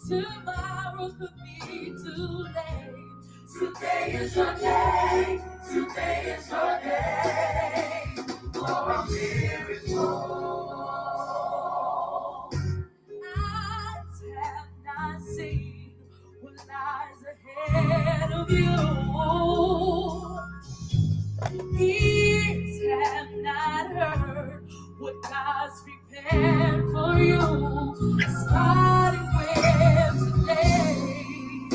Tomorrow could be too late. Today is your day. Today is your day for a miracle. Eyes have not seen what lies ahead of you. Ears have not heard what God's prepared for you. Starting with today,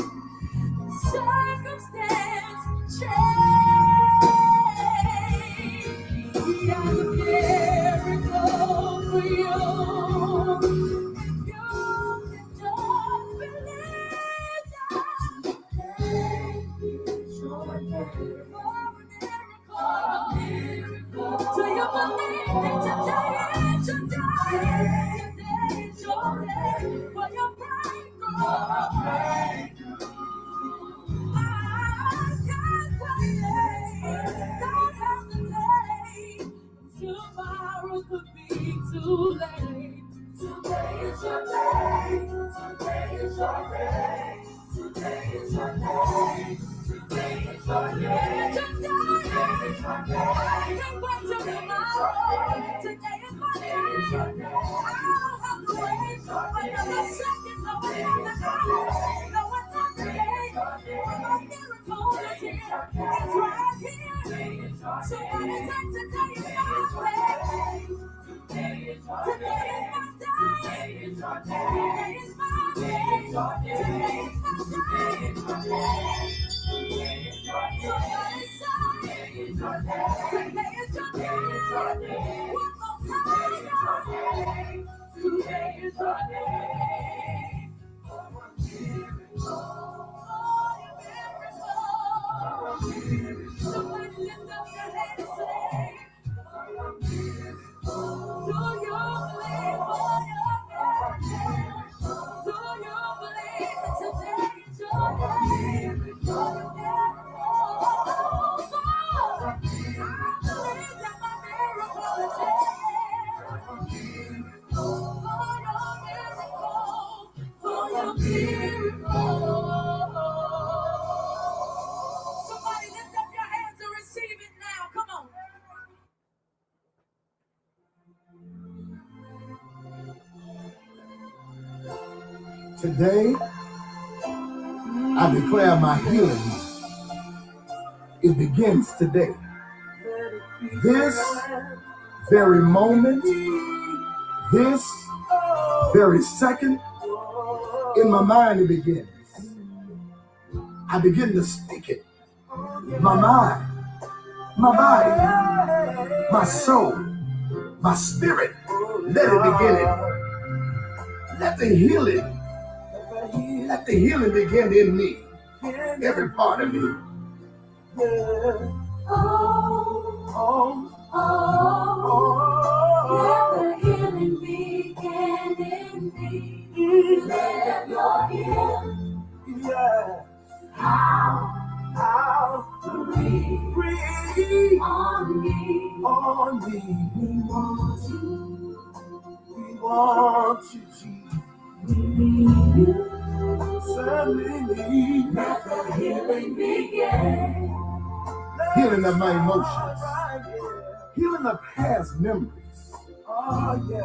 circumstance change. He has a miracle for you. If you can just believe that today is your day. Do you believe that today is your day? Today is your day for your breakthrough. I can't wait. Don't hesitate. Tomorrow could be too late. Today is your day. Today is your day. Today is your day. Today is your day. Today is your day. I can't wait till tomorrow. Today is my day. I don't have to wait another second, no another hour, no another day. My miracle is here. It's right here. So what is it today is my day. Today is my day. Today is my day. Today is my day. Today is my day. Somebody say, today is your day. One more time. Today is your day. For a miracle. Somebody lift up your head and say, do you believe for your day? Do you believe that today is your day? For your miracle. I believe that my miracle is here. For your miracle. For your miracle. Somebody lift up your hands and receive it now. Come on. Today, I declare my healing. It begins today. This very moment, this very second, in my mind it begins. I begin to speak it. My mind, my body, my soul, my spirit, let it begin it. Let the healing begin in me, every part of me. Let the healing begin in me. Let your healing, how breathe on me. We want you, Jesus. We need you. Certainly. Let the healing begin. Healing of my emotions, healing of past memories,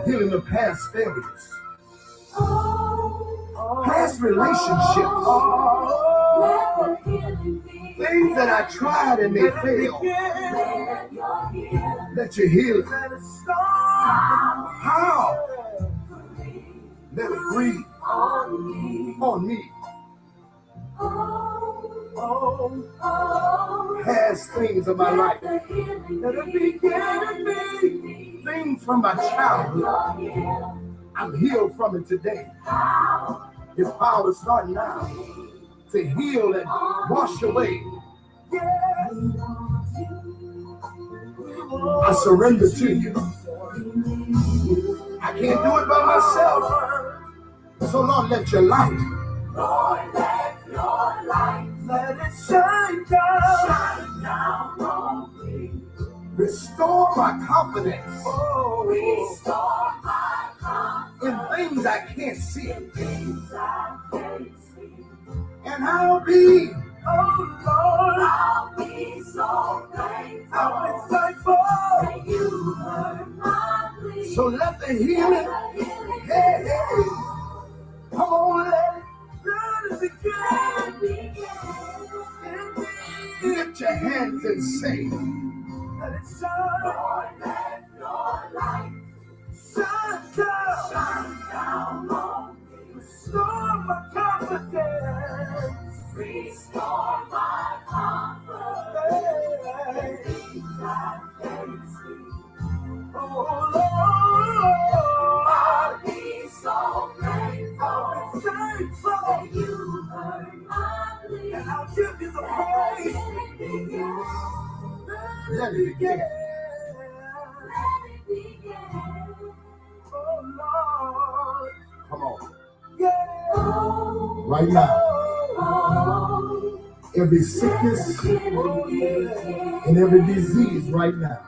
healing of past failures, past relationships, things that I tried and they failed. Let your healing, how? Let it breathe on me. Past things of my life, let it begin in me. Things from my childhood, I'm healed from it today. His power is starting now to heal and wash away. I surrender to you. I can't do it by myself. So Lord, let your light. Lord, let your light, let it shine down on me. Restore my confidence. Restore my confidence in things I can't see. In things I And I'll be, oh Lord, I'll be so thankful. I'll be thankful that you heard my plea. So let the healing, hey, hey, come on, let it begin. Lift your hands and say, let it shine. Lord, let your light shine down on me. Restore my confidence. Restore my confidence. Things I can't see. Oh Lord, I'll be so grateful. I'll be thankful that you heard my plea. And I'll give you the praise. Let it begin. Let it begin. Oh Lord. Come on. Yeah. Right now. Every sickness and every disease right now.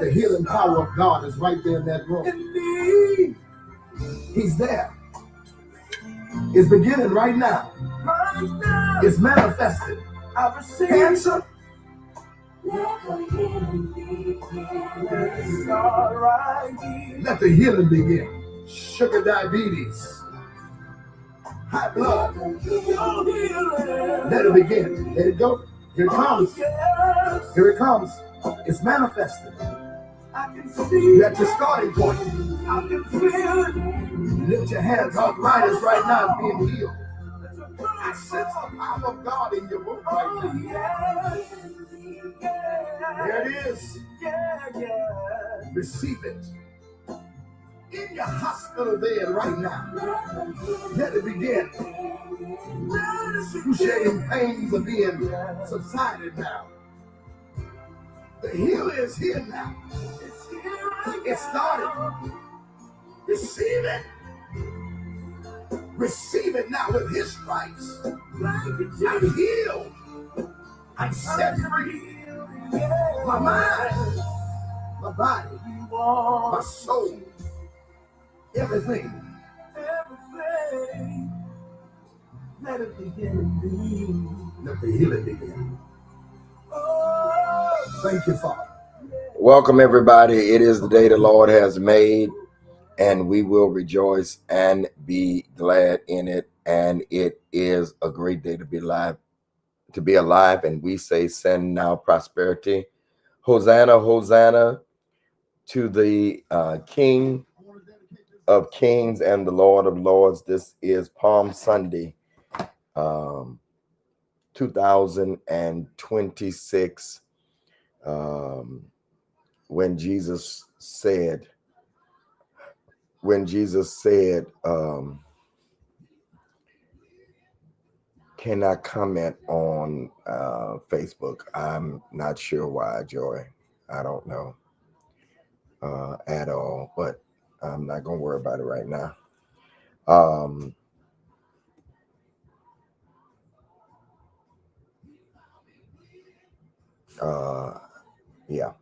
The healing power of God is right there in that room. He's there. It's beginning right now. It's manifested. Cancer. Let the healing begin. Let the healing begin. Sugar diabetes. High blood. Let it begin. Let it go. Here it comes. Here it comes. It's manifested. I can see. You're at your starting point. I can feel it. Lift your hands. Arthritis right now is being healed. I sense the power of God in your room right now. There it is. Receive it. In your hospital bed right now. Let it begin. Excruciating pains are being subsided now. The healer is here now. It started. Receive it. Receive it now with his stripes. I'm healed. I'm set free. My mind, my body, my soul, everything. Let it begin. Let the healing begin. Thank you, Father. Welcome, everybody. It is the day the Lord has made, and we will rejoice and be glad in it. And it is a great day to be alive. And we say, send now prosperity. Hosanna, Hosanna to the King of Kings and the Lord of Lords. This is Palm Sunday, 2026, when Jesus said, can I comment on Facebook? I'm not sure why, Joy. I don't know at all, but I'm not going to worry about it right now. Yeah,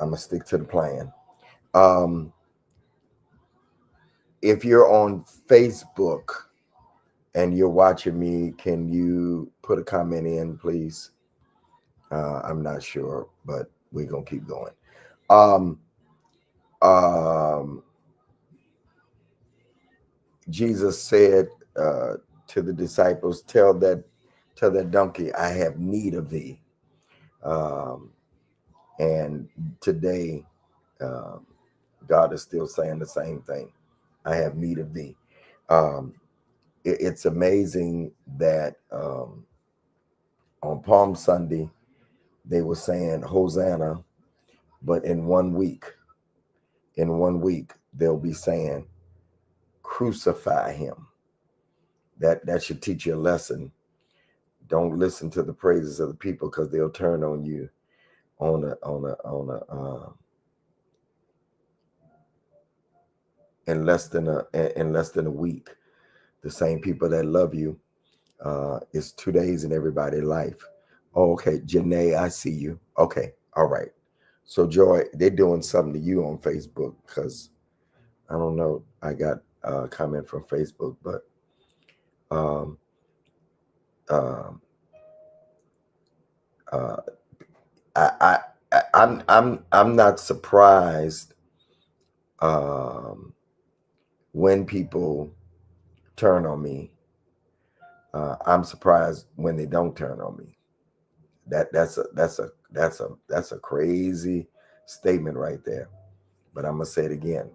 I'm going to stick to the plan. If you're on Facebook and you're watching me, can you put a comment in, please? I'm not sure, but we're going to keep going. Jesus said to the disciples, tell that donkey, I have need of thee. And today, God is still saying the same thing. I have need of thee. It's amazing that on Palm Sunday, they were saying Hosanna, but in 1 week, they'll be saying crucify him. That should teach you a lesson. Don't listen to the praises of the people, because they'll turn on you in less than a week. The same people that love you is 2 days in everybody's life. Oh, okay, Janae, I see you. Okay, all right. So Joy, they're doing something to you on Facebook, because I don't know. I got comment from Facebook, but um, um, uh, I, I, I'm not surprised um, when people turn on me. I'm surprised when they don't turn on me. That's a crazy statement right there. But I'm gonna say it again.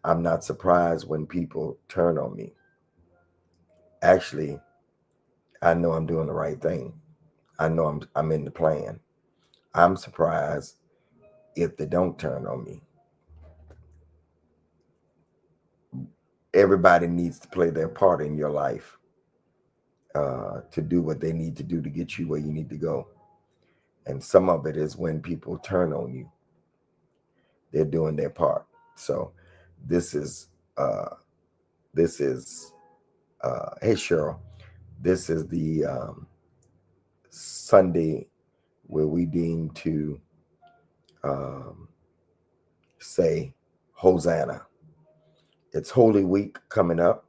I'm not surprised when people turn on me. Actually, I know I'm doing the right thing. I know I'm in the plan. I'm surprised if they don't turn on me. Everybody needs to play their part in your life to do what they need to do to get you where you need to go. And some of it is when people turn on you, they're doing their part. So this is uh, this is hey Cheryl, this is the Sunday where we deem to um, say Hosanna. It's Holy Week coming up.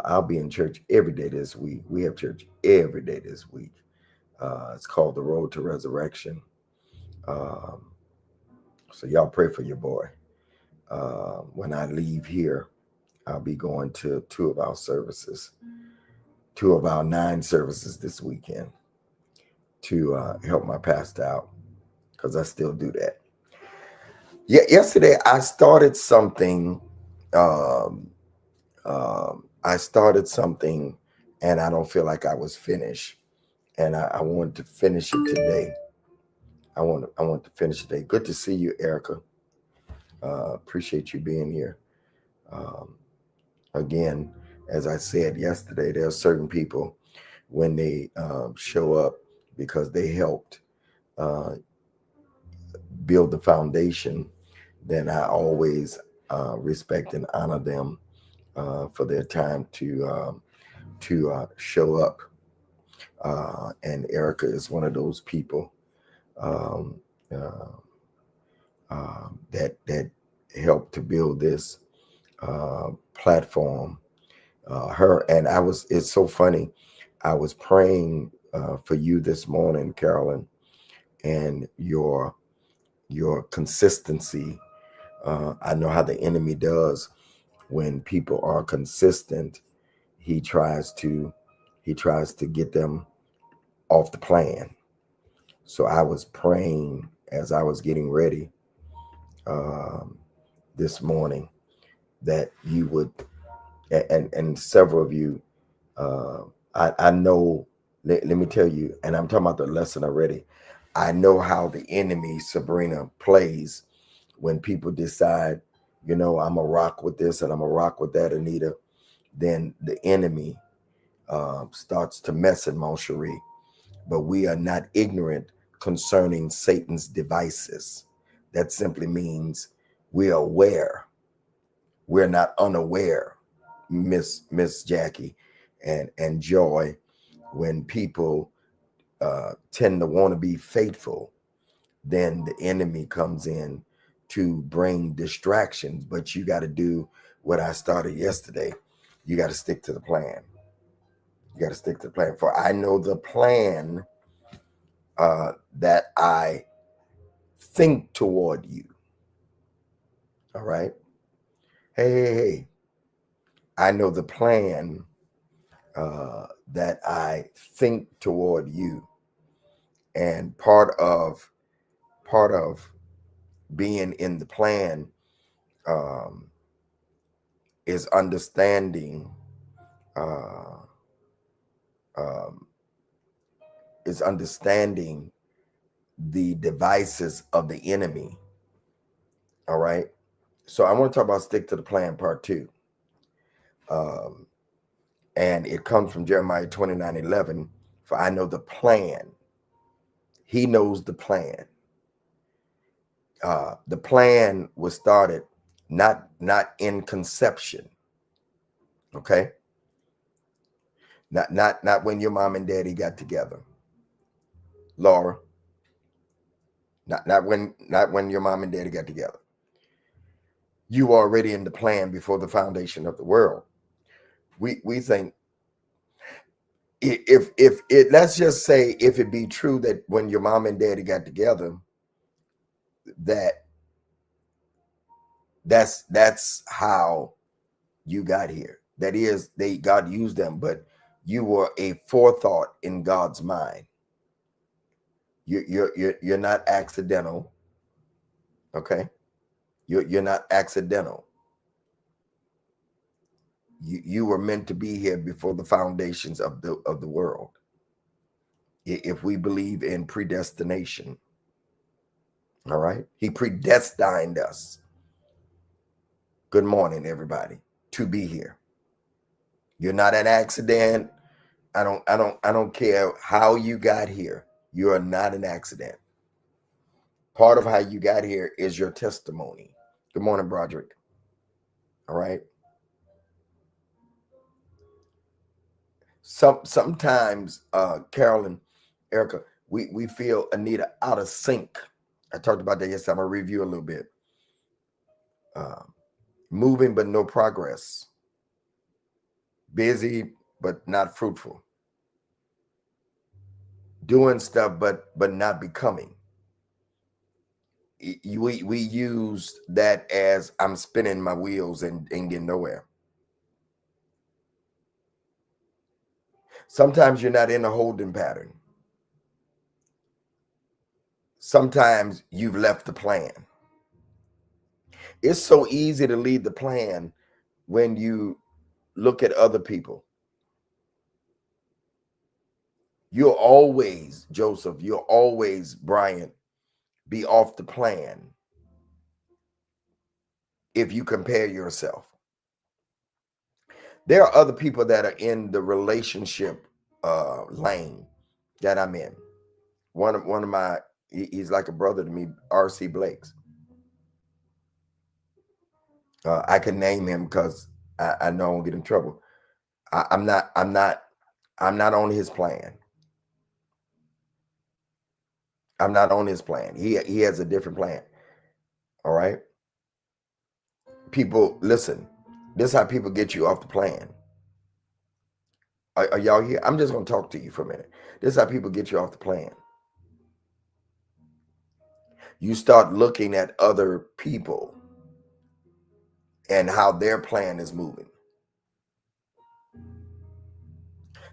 I'll be in church every day this week. We have church every day this week. It's called the Road to Resurrection. Um, so y'all pray for your boy. When I leave here, I'll be going to two of our 9 services this weekend to help my pastor out because I still do that. Yeah, yesterday I started something. Um, I started something, and I don't feel like I was finished, and I wanted to finish it today. I want to finish today. Good to see you, Erica. Appreciate you being here. Um, Again, as I said yesterday, there are certain people when they show up because they helped uh, build the foundation, then I always respect and honor them for their time to show up. And Erica is one of those people um, uh, that helped to build this platform. Her and I was. It's so funny. I was praying for you this morning, Carolyn, and your consistency. I know how the enemy does when people are consistent. He tries to get them off the plan. So I was praying as I was getting ready um, this morning that you would, and several of you, uh, I know. Let me tell you, and I'm talking about the lesson already. I know how the enemy, Sabrina, plays when people decide, I'm a rock with this and I'm a rock with that, Anita. Then the enemy starts to mess in Mon Cherie. But we are not ignorant concerning Satan's devices. That simply means we're aware. We're not unaware, Miss Jackie and Joy, when people tend to want to be faithful, then the enemy comes in to bring distractions. But you got to do what I started yesterday. You got to stick to the plan. You got to stick to the plan. For I know the plan that I think toward you. All right. Hey. I know the plan that I think toward you. And part of being in the plan um, is understanding uh, um, the devices of the enemy. All right. So I want to talk about stick to the plan part 2. Um, and it comes from Jeremiah 29:11. For I know the plan. He knows the plan. The plan was started not in conception. Okay. Not when your mom and daddy got together. Laura. Not when your mom and daddy got together. You were already in the plan before the foundation of the world. We think if it, let's just say, if it be true that when your mom and daddy got together, that that's how you got here. That is, God used them, but you were a forethought in God's mind. You're not accidental. Okay, you're not accidental. You were meant to be here before the foundations of the world. If we believe in predestination, all right, He predestined us. Good morning, everybody, to be here. You're not an accident. I don't care how you got here. You are not an accident. Part of how you got here is your testimony. Good morning, Broderick. All right. Sometimes, Carolyn, Erica, we feel Anita out of sync. I talked about that yesterday. I'm gonna review a little bit. Moving but no progress. Busy but not fruitful. Doing stuff but not becoming. We use that as I'm spinning my wheels and getting nowhere. Sometimes you're not in a holding pattern. Sometimes you've left the plan. It's so easy to leave the plan when you look at other people. You'll always, Joseph, you'll always, Brian, be off the plan if you compare yourself. There are other people that are in the relationship lane that I'm in. One of my, he's like a brother to me, R.C. Blake's. I can name him because I know I won't get in trouble. I'm not on his plan. I'm not on his plan. He has a different plan. All right. People, listen. This is how people get you off the plan. Are y'all here? I'm just gonna talk to you for a minute. This is how people get you off the plan. You start looking at other people and how their plan is moving.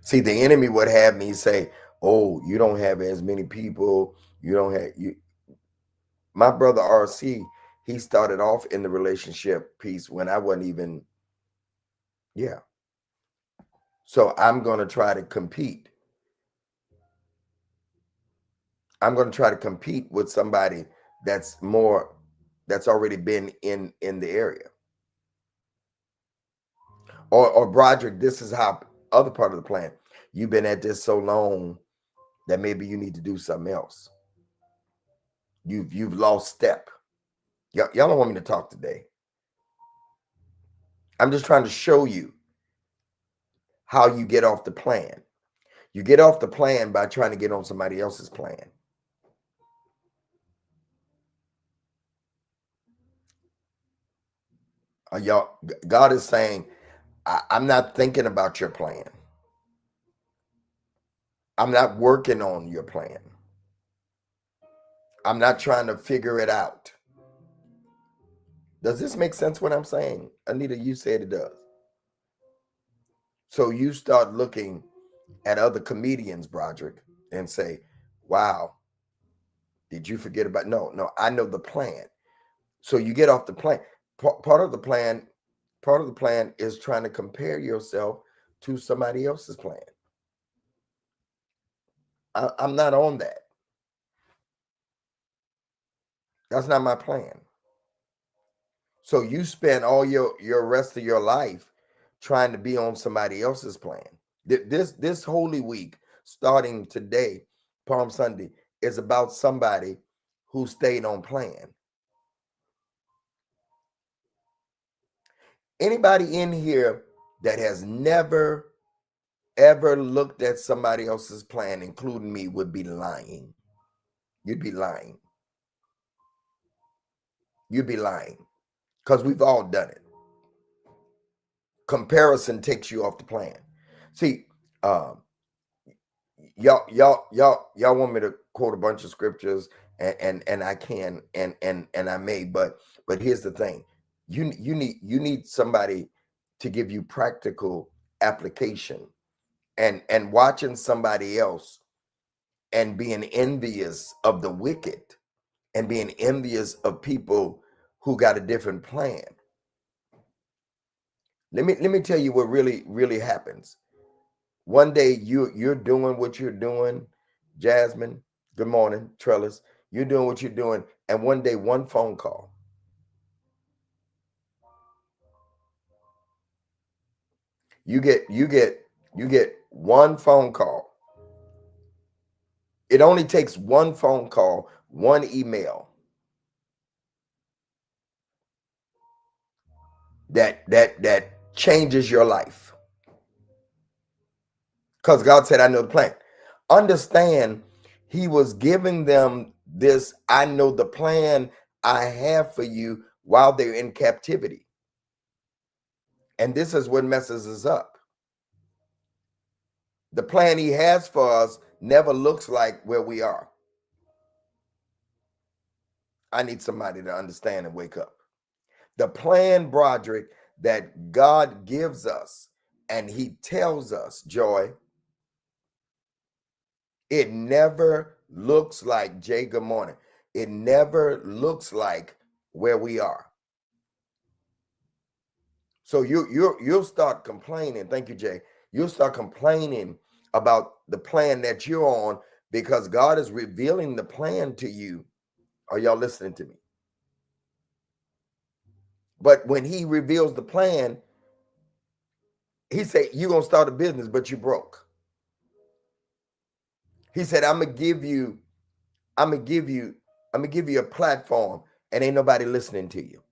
See, the enemy would have me say, "Oh, you don't have as many people. You don't have you." My brother RC, he started off in the relationship piece when I wasn't even, yeah. So I'm going to try to compete. I'm going to try to compete with somebody that's already been in the area. Or Broderick, this is how other part of the plan. You've been at this so long that maybe you need to do something else. You've lost step. Y'all don't want me to talk today. I'm just trying to show you how you get off the plan. You get off the plan by trying to get on somebody else's plan. Y'all, God is saying, I'm not thinking about your plan. I'm not working on your plan. I'm not trying to figure it out. Does this make sense what I'm saying? Anita, you said it does. So you start looking at other comedians, Broderick, and say, wow, did you forget about? No, I know the plan. So you get off the plan. Part of the plan is trying to compare yourself to somebody else's plan. I'm not on that. That's not my plan. So you spend all your rest of your life trying to be on somebody else's plan. This Holy Week, starting today, Palm Sunday, is about somebody who stayed on plan. Anybody in here that has never ever looked at somebody else's plan, including me, would be lying. You'd be lying. You'd be lying. because we've all done it. Comparison takes you off the plan. See, um, y'all want me to quote a bunch of scriptures, and I can, and I may, but here's the thing: you need somebody to give you practical application, and watching somebody else and being envious of the wicked and being envious of people who got a different plan. Let me tell you what really happens. One day you're doing what you're doing, Jasmine. Good morning, Trellis. You're doing what you're doing, and one day one phone call. You get one phone call. It only takes one phone call, one email that changes your life. Because God said, I know the plan. Understand, he was giving them this, I know the plan I have for you while they're in captivity. And this is what messes us up. The plan he has for us never looks like where we are. I need somebody to understand and wake up. The plan, Broderick, that God gives us and he tells us, Joy, it never looks like, Jay, good morning. It never looks like where we are. So you'll start complaining. Thank you, Jay. You'll start complaining about the plan that you're on because God is revealing the plan to you. Are y'all listening to me? But when he reveals the plan, he said, you're going to start a business, but you broke. He said, I'm going to give you a platform and ain't nobody listening to you.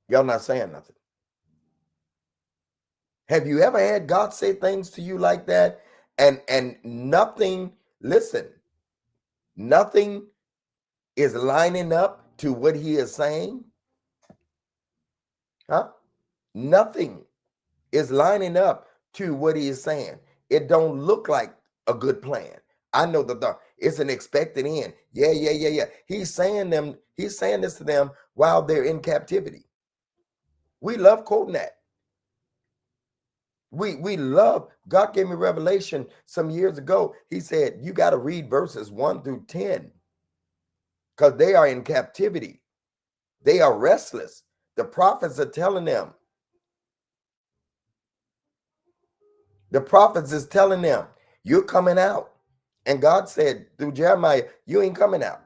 Y'all not saying nothing. Have you ever had God say things to you like that? And nothing, listen, nothing is lining up to what he is saying? Huh? Nothing is lining up to what he is saying. It don't look like a good plan. I know that it's an expected end. Yeah. He's saying this to them while they're in captivity. We love quoting that. We love, God gave me revelation some years ago. He said, you got to read verses 1 through 10 because they are in captivity. They are restless. The prophets are telling them. The prophets is telling them, you're coming out. And God said through Jeremiah, you ain't coming out.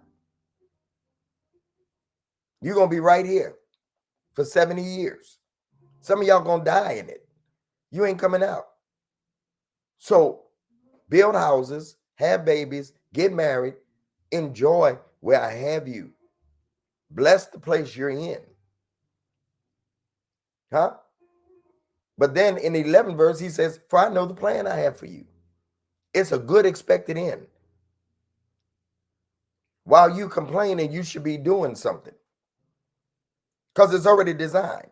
You're going to be right here for 70 years. Some of y'all going to die in it. You ain't coming out. So build houses, have babies, get married, enjoy where I have you. Bless the place you're in. Huh? But then in the 11th verse, he says, for I know the plan I have for you. It's a good expected end. While you complaining, you should be doing something because it's already designed.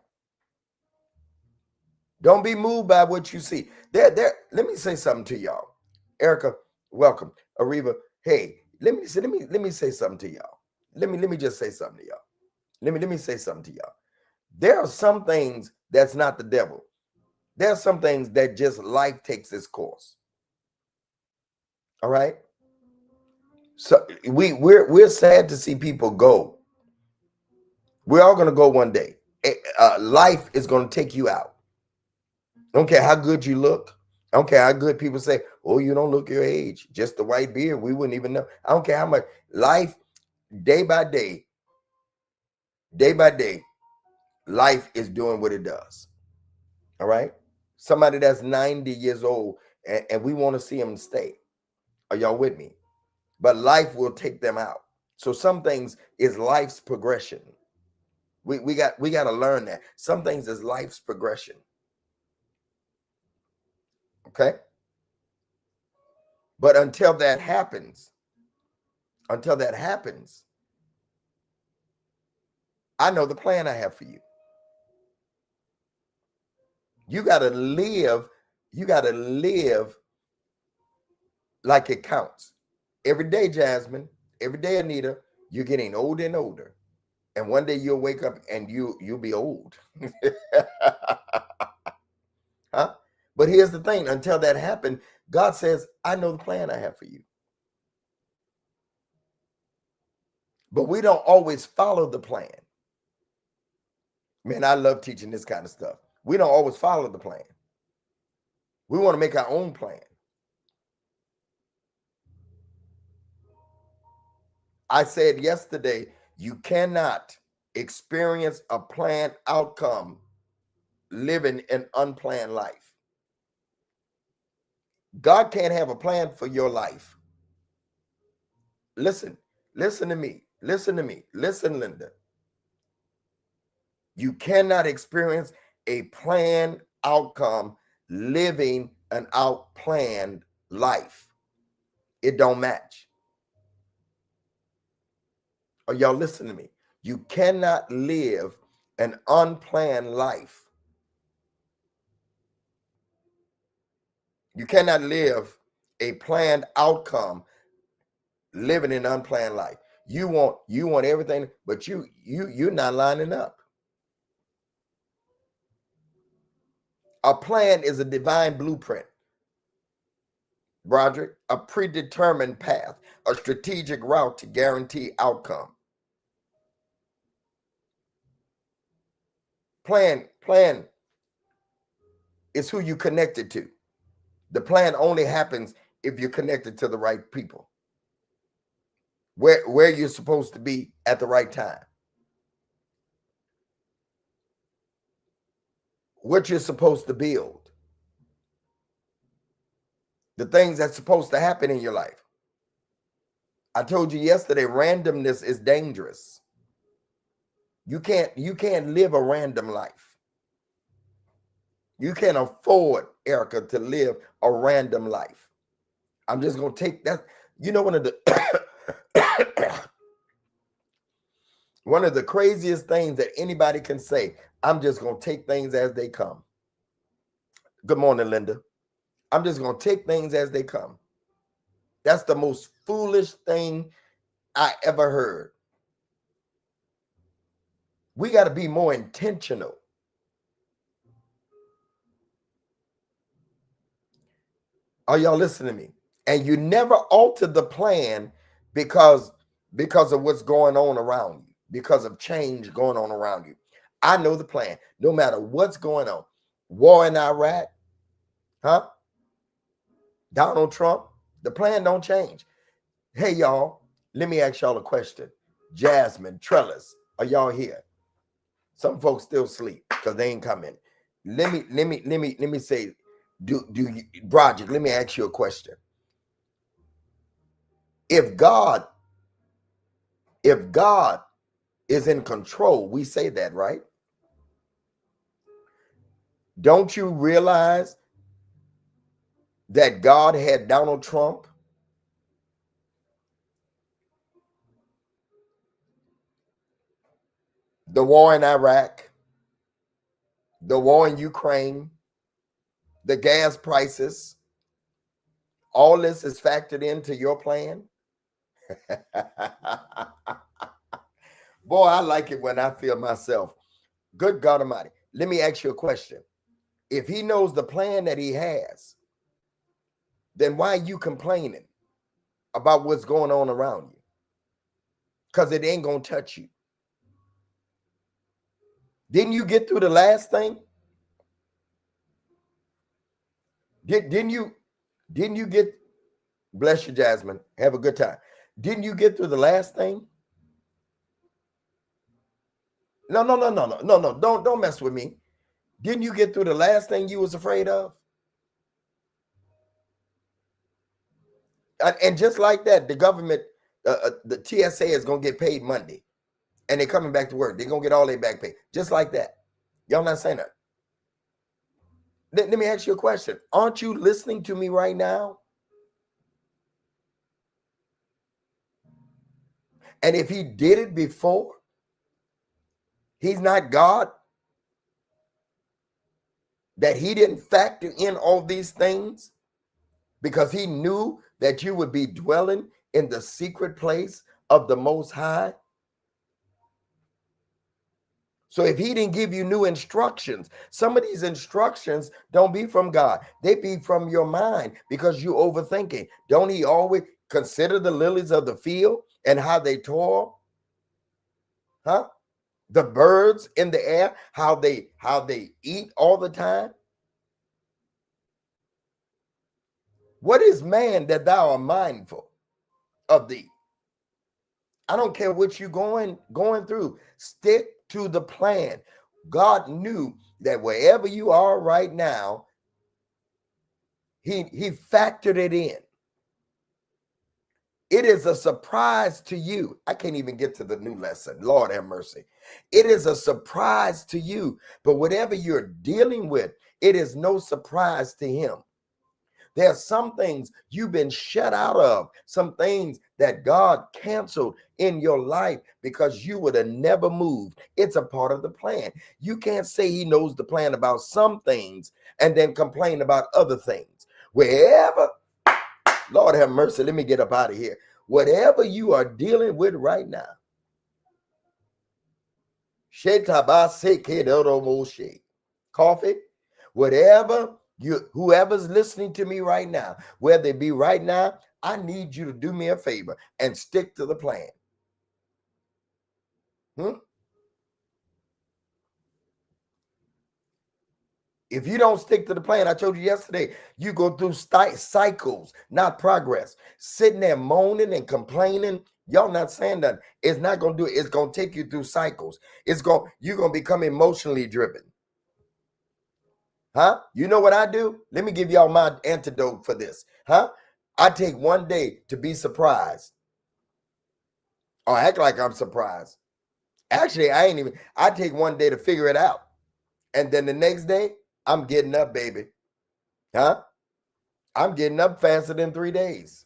Don't be moved by what you see. Let me say something to y'all. Erica, welcome. Ariva, hey, let me say something to y'all. Let me just say something to y'all. Let me say something to y'all. There are some things that's not the devil. There are some things that just life takes its course. All right. So we're sad to see people go. We're all gonna go one day. Life is gonna take you out. I don't care how good you look. I don't care how good people say, oh, you don't look your age. Just the white beard. We wouldn't even know. I don't care how much. Life, day by day, life is doing what it does. All right. Somebody that's 90 years old and we want to see them stay. Are y'all with me? But life will take them out. So some things is life's progression. We got to learn that. Some things is life's progression. Okay. But until that happens, I know the plan I have for you. You got to live. You got to live like it counts. Every day, Jasmine, every day, Anita, you're getting older and older. And one day you'll wake up and you'll be old. Huh? But here's the thing, until that happens, God says, I know the plan I have for you. But we don't always follow the plan. Man, I love teaching this kind of stuff. We don't always follow the plan. We want to make our own plan. I said yesterday, you cannot experience a planned outcome living an unplanned life. God can't have a plan for your life. Listen to me. Listen to me. Listen, Linda. You cannot experience a planned outcome living an outplanned life. It don't match. Are y'all listening to me? You cannot live an unplanned life. You cannot live a planned outcome living an unplanned life. You want everything, but you're not lining up. A plan is a divine blueprint, Broderick, a predetermined path, a strategic route to guarantee outcome. Plan is who you connected to. The plan only happens if you're connected to the right people. Where you're supposed to be at the right time. What you're supposed to build. The things that's supposed to happen in your life. I told you yesterday, randomness is dangerous. You can't live a random life. You can't afford, Erica, to live a random life. I'm just gonna take that. You know, one of the craziest things that anybody can say, I'm just gonna take things as they come. Good morning, Linda. I'm just gonna take things as they come. That's the most foolish thing I ever heard. We got to be more intentional. Are y'all listening to me? And you never alter the plan because of what's going on around you, because of change going on around you. I know the plan, no matter what's going on. War in Iraq, huh? Donald Trump, the plan don't change. Hey, y'all, let me ask y'all a question. Jasmine, Trellis, are y'all here? Some folks still sleep because they ain't coming. Let me say, do you, Broderick, let me ask you a question. If God is in control, we say that, right? Don't you realize that God had Donald Trump? The war in Iraq, the war in Ukraine, the gas prices, all this is factored into your plan? Boy, I like it when I feel myself. Good God Almighty. Let me ask you a question. If he knows the plan that he has, then why are you complaining about what's going on around you? Because it ain't going to touch you. Didn't you get through the last thing? Didn't you get, bless you, Jasmine, have a good time. Didn't you get through the last thing? No, don't mess with me. Didn't you get through the last thing you was afraid of? And just like that, the government, the TSA is going to get paid Monday. And they're coming back to work. They're going to get all their back pay. Just like that. Y'all not saying that. Let me ask you a question. Aren't you listening to me right now? And if he did it before, He's not God, that he didn't factor in all these things because he knew that you would be dwelling in the secret place of the Most High. So if he didn't give you new instructions, some of these instructions don't be from God. They be from your mind because you overthinking. Don't he always consider the lilies of the field and how they toil? Huh? The birds in the air, how they eat all the time. What is man that thou art mindful of thee? I don't care what you're going through. Stick to the plan. God knew that wherever you are right now, he factored it in. It is a surprise to you. I can't even get to the new lesson. Lord have mercy. It is a surprise to you. But whatever you're dealing with, it is no surprise to him. There are some things you've been shut out of, some things that God canceled in your life because you would have never moved. It's a part of the plan. You can't say he knows the plan about some things and then complain about other things. Wherever, Lord have mercy, let me get up out of here. Whatever you are dealing with right now, coffee, whatever whoever's listening to me right now, whether it be right now, I need you to do me a favor and stick to the plan. If you don't stick to the plan, I told you yesterday, you go through cycles, not progress. Sitting there moaning and complaining, y'all not saying that. It's not going to do it. It's going to take you through cycles. You're going to become emotionally driven. Huh? You know what I do? Let me give y'all my antidote for this. Huh? I take one day to be surprised. Or act like I'm surprised. Actually, I take one day to figure it out. And then the next day, I'm getting up, baby. Huh? I'm getting up faster than 3 days.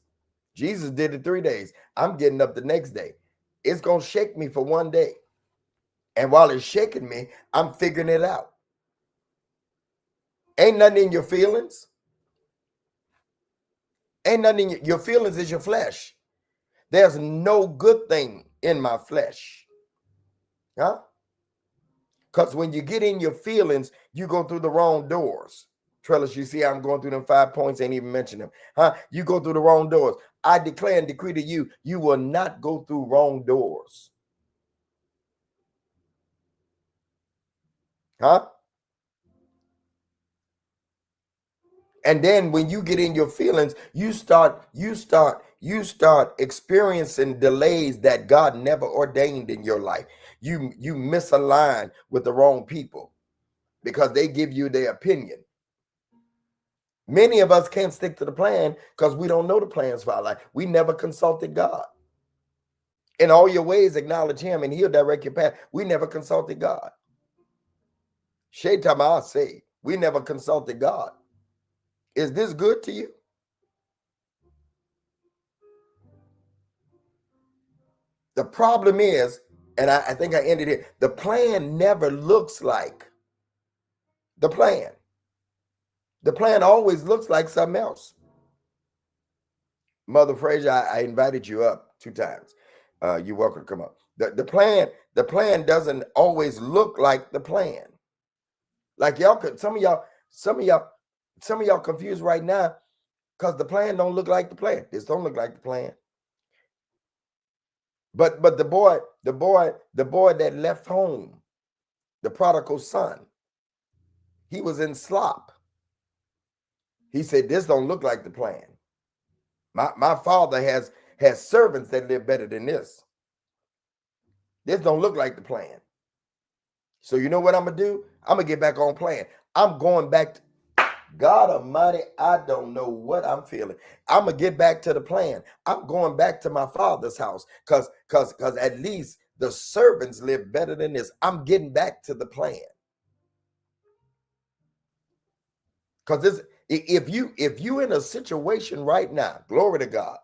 Jesus did it 3 days. I'm getting up the next day. It's going to shake me for one day. And while it's shaking me, I'm figuring it out. Ain't nothing in your feelings. Ain't nothing in your feelings is your flesh. There's no good thing in my flesh. Huh? Because when you get in your feelings, you go through the wrong doors. Trellis, you see I'm going through them 5 points, ain't even mention them. Huh? You go through the wrong doors. I declare and decree to you, you will not go through wrong doors. Huh? And then when you get in your feelings, you start experiencing delays that God never ordained in your life. You misalign with the wrong people because they give you their opinion. Many of us can't stick to the plan because we don't know the plans for our life. We never consulted God. In all your ways, acknowledge him and he'll direct your path. We never consulted God. Shaitama say, we never consulted God. Is this good to you? The problem is, and I think I ended it, the plan never looks like the plan. The plan always looks like something else. Mother Frazier, I invited you up 2 times. You're welcome to come up. The plan doesn't always look like the plan. Like y'all could, some of y'all confused right now because the plan don't look like the plan. This don't look like the plan. But the boy that left home, the prodigal son, he was in slop. He said, this don't look like the plan. My father has servants that live better than this. This don't look like the plan. So you know what I'm going to do? I'm going to get back on plan. I'm going back to God Almighty. I don't know what I'm feeling. I'm going to get back to the plan. I'm going back to my father's house because at least the servants live better than this. I'm getting back to the plan. Because if you in a situation right now, glory to God,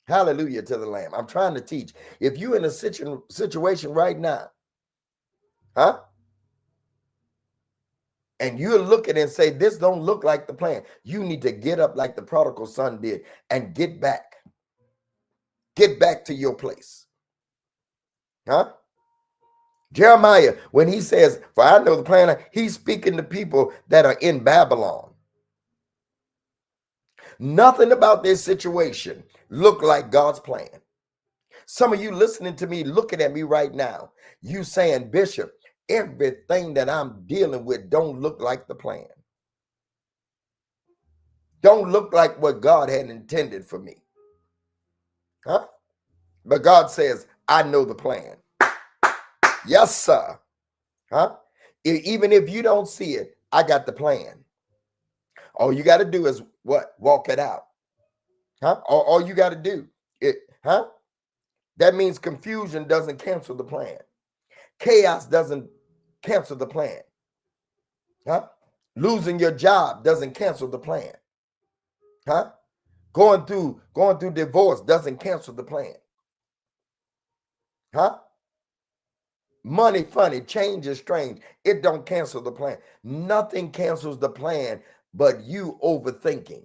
hallelujah to the Lamb. I'm trying to teach. If you in a situation right now, Huh? And you look at it and say, this don't look like the plan. You need to get up like the prodigal son did and get back. Get back to your place. Huh? Jeremiah, when he says, for I know the plan, he's speaking to people that are in Babylon. Nothing about this situation looked like God's plan. Some of you listening to me, looking at me right now, you saying, Bishop, everything that I'm dealing with don't look like the plan. Don't look like what God had intended for me. Huh? But God says, I know the plan. Yes, sir. Huh? Even if you don't see it, I got the plan. All you got to do is what? Walk it out. Huh? All you got to do. Huh? That means confusion doesn't cancel the plan. Chaos doesn't cancel the plan. Huh? Losing your job doesn't cancel the plan. Huh? Going through divorce doesn't cancel the plan. Huh? Money funny, change is strange. It don't cancel the plan. Nothing cancels the plan but you overthinking.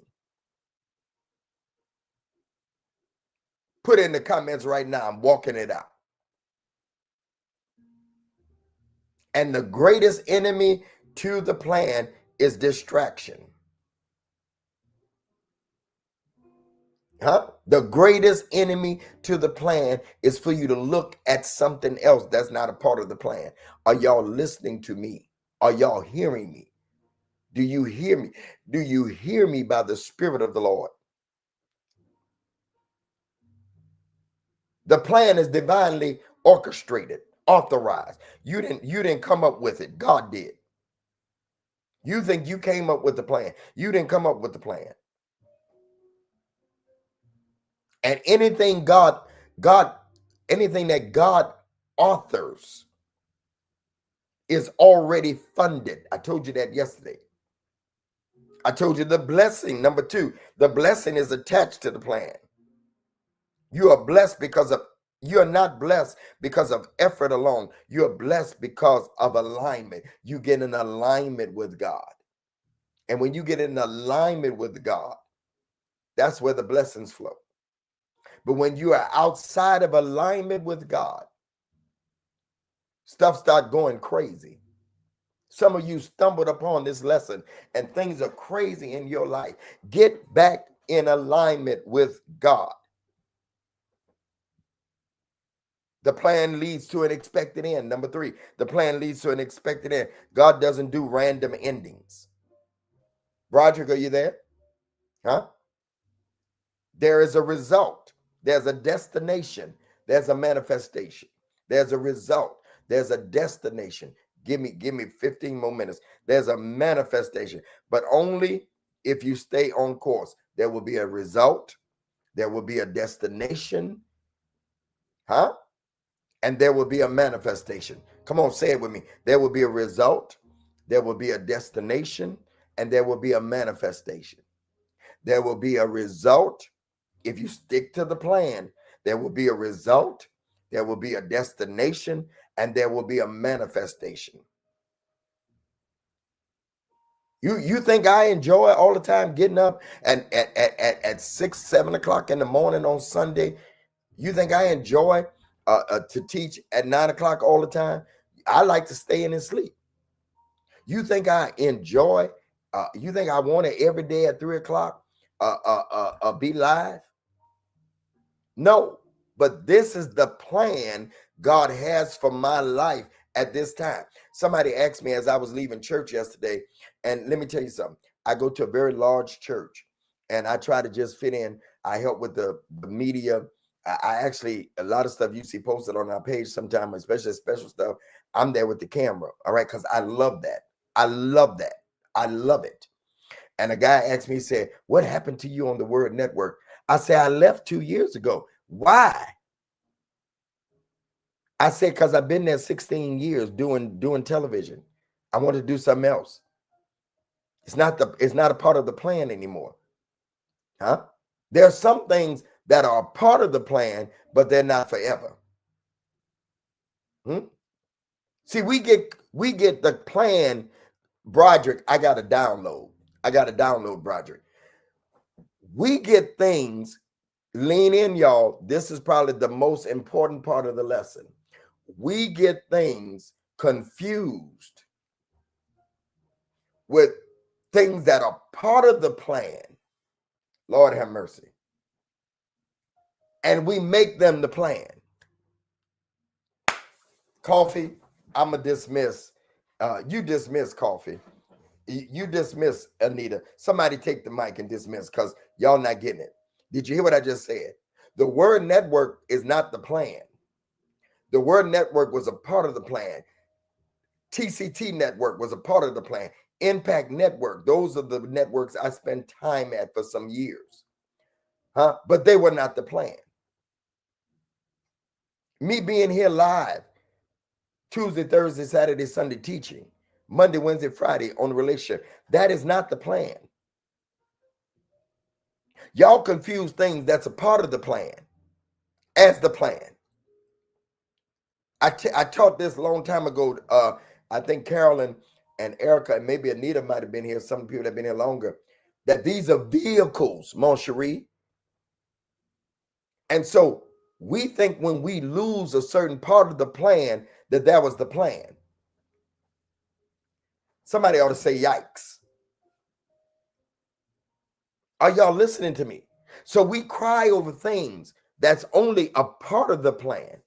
Put in the comments right now, I'm walking it out. And the greatest enemy to the plan is distraction. Huh? The greatest enemy to the plan is for you to look at something else that's not a part of the plan. Are y'all listening to me? Are y'all hearing me? Do you hear me? Do you hear me by the Spirit of the Lord? The plan is divinely orchestrated, authorized. You didn't come up with it. God did. You think you came up with the plan. You didn't come up with the plan. And anything anything that God authors is already funded. I told you that yesterday. I told you the blessing, number 2, the blessing is attached to the plan. You are blessed you are not blessed because of effort alone. You are blessed because of alignment. You get in alignment with God. And when you get in alignment with God, that's where the blessings flow. But when you are outside of alignment with God, stuff start going crazy. Some of you stumbled upon this lesson and things are crazy in your life. Get back in alignment with God. The plan leads to an expected end. Number 3, the plan leads to an expected end. God doesn't do random endings. Roderick, are you there? Huh? There is a result. There's a destination. There's a manifestation. There's a result. There's a destination. Give me 15 more minutes. There's a manifestation, but only if you stay on course. There will be a result. There will be a destination. Huh? And there will be a manifestation. Come on, say it with me. There will be a result. There will be a destination, and there will be a manifestation. There will be a result. If you stick to the plan, there will be a result, there will be a destination, and there will be a manifestation. You think I enjoy all the time getting up and at 6, 7 o'clock in the morning on Sunday? You think I enjoy to teach at 9 o'clock all the time? I like to stay in and sleep. You think I enjoy? You think I want it every day at 3 o'clock? Be live? No, but this is the plan God has for my life at this time. Somebody asked me as I was leaving church yesterday, and let me tell you something. I go to a very large church, and I try to just fit in. I help with the media. I actually, a lot of stuff you see posted on our page sometimes, especially special stuff, I'm there with the camera, all right, because I love that. I love that. I love it. And a guy asked me, he said, what happened to you on the Word Network? I said, I left 2 years ago. Why? I said, because I've been there 16 years doing television. I want to do something else. It's not a part of the plan anymore. Huh? There are some things that are a part of the plan, but they're not forever. See, we get the plan. Broderick, I got to download. Broderick. We get things, lean in, y'all. This is probably the most important part of the lesson. We get things confused with things that are part of the plan. Lord have mercy. And we make them the plan. Coffee, I'm going to dismiss. You dismiss Coffee. You dismiss Anita. Somebody take the mic and dismiss because y'all not getting it. Did you hear what I just said? The word network is not the plan. The word network was a part of the plan. TCT network was a part of the plan. Impact network. Those are the networks I spent time at for some years. But they were not the plan. Me being here live Tuesday, Thursday, Saturday, Sunday teaching, Monday, Wednesday, Friday on the relationship. That is not the plan. Y'all confuse things that's a part of the plan as the plan. I taught this a long time ago. I think Carolyn and Erica and maybe Anita might have been here. Some people have been here longer. That these are vehicles, mon chéri. And so we think when we lose a certain part of the plan that was the plan. Somebody ought to say yikes. Are y'all listening to me? So we cry over things that's only a part of the plan.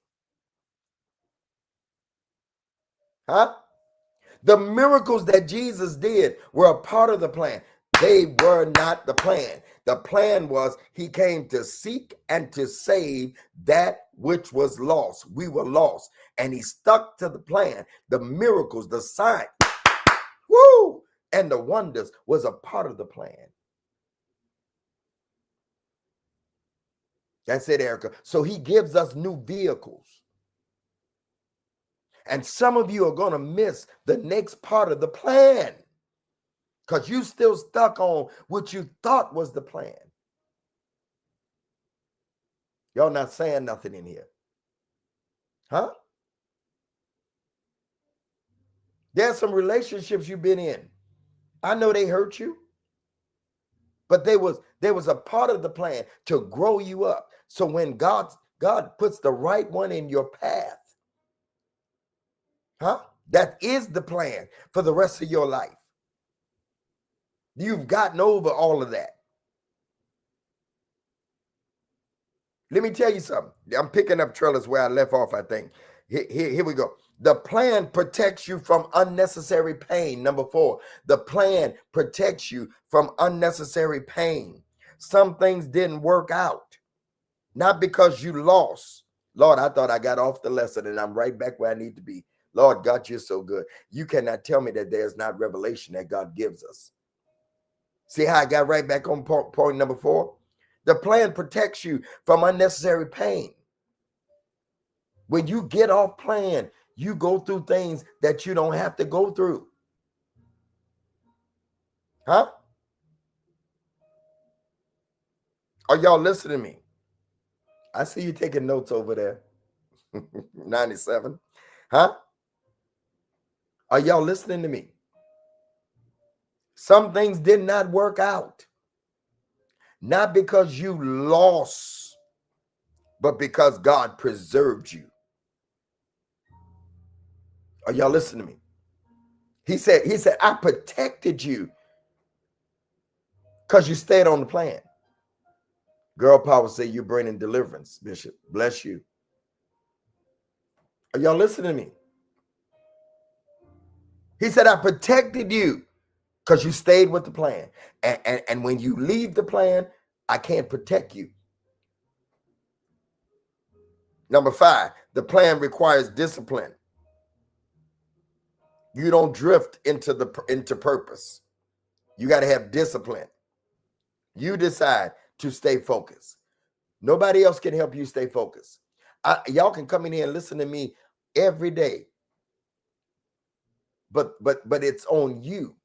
The miracles that Jesus did were a part of the plan. They were not the plan. The plan was he came to seek and to save that which was lost. We were lost. And he stuck to the plan. The miracles, the signs, woo, and the wonders was a part of the plan. That's it, Erica. So he gives us new vehicles. And some of you are going to miss the next part of the plan because you still stuck on what you thought was the plan. Y'all not saying nothing in here. There's some relationships you've been in. I know they hurt you, but there was a part of the plan to grow you up. So when God puts the right one in your path, that is the plan for the rest of your life. You've gotten over all of that. Let me tell you something. I'm picking up Trellis where I left off, I think. Here we go. The plan protects you from unnecessary pain. Number 4, the plan protects you from unnecessary pain. Some things didn't work out, not because you lost. Lord, I thought I got off the lesson and I'm right back where I need to be. Lord, God, you're so good. You cannot tell me that there's not revelation that God gives us. See how I got right back on point number 4? The plan protects you from unnecessary pain. When you get off plan, you go through things that you don't have to go through. Are y'all listening to me? I see you taking notes over there. 97. Are y'all listening to me? Some things did not work out. Not because you lost, but because God preserved you. Are y'all listening to me? He said, I protected you because you stayed on the plan. Girl power say you're bringing deliverance, Bishop. Bless you. Are y'all listening to me? He said, I protected you because you stayed with the plan. And when you leave the plan, I can't protect you. Number 5, the plan requires discipline. You don't drift into purpose. You got to have discipline. You decide to stay focused. Nobody else can help you stay focused. Y'all can come in here and listen to me every day. But it's on you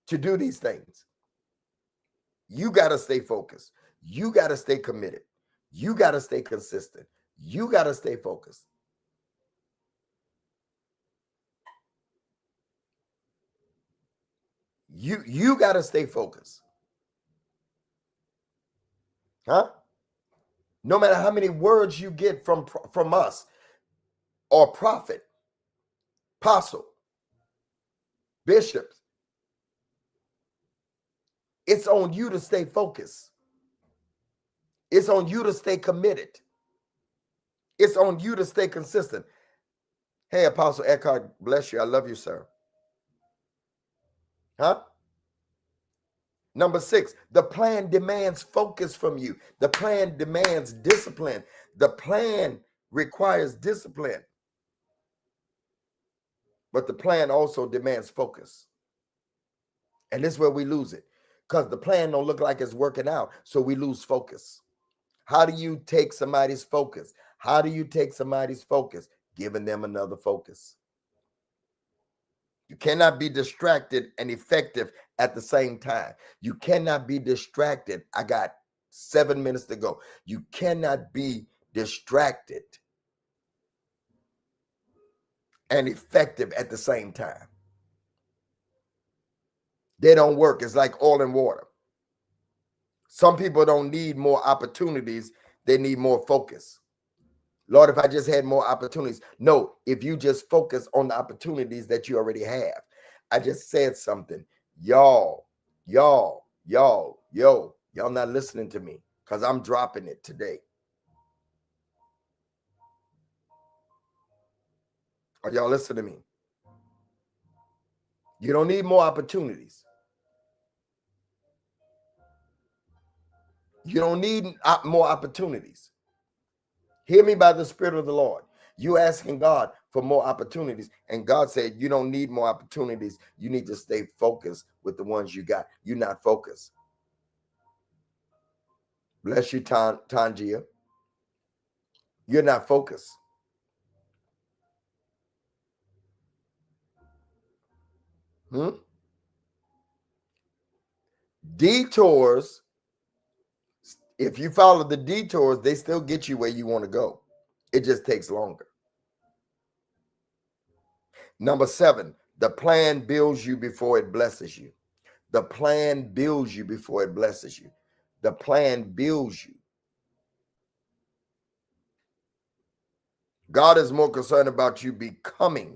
to do these things. You got to stay focused. You got to stay committed. You got to stay consistent. You got to stay focused. You got to stay focused. Huh? No matter how many words you get from us, or prophet, apostle, bishops, it's on you to stay focused. It's on you to stay committed. It's on you to stay consistent. Hey, Apostle Eckhart, bless you. I love you, sir. Huh? Number 6, the plan demands focus from you. The plan demands discipline. The plan requires discipline. But the plan also demands focus. And this is where we lose it. Because the plan don't look like it's working out. So we lose focus. How do you take somebody's focus? How do you take somebody's focus? Giving them another focus. You cannot be distracted and effective at the same time. You cannot be distracted. I got 7 minutes to go. You cannot be distracted and effective at the same time. They don't work. It's like oil and water. Some people don't need more opportunities. They need more focus. Lord, if I just had more opportunities. No, if you just focus on the opportunities that you already have. I just said something. Y'all not listening to me because I'm dropping it today. Are y'all listening to me? You don't need more opportunities. You don't need more opportunities. Hear me by the Spirit of the Lord. You asking God for more opportunities, and God said you don't need more opportunities. You need to stay focused with the ones you got. You're not focused. Bless you, Tangia. You're not focused. Detours, if you follow the detours, they still get you where you want to go. It just takes longer. Number 7, the plan builds you before it blesses you. The plan builds you before it blesses you. The plan builds you. God is more concerned about you becoming.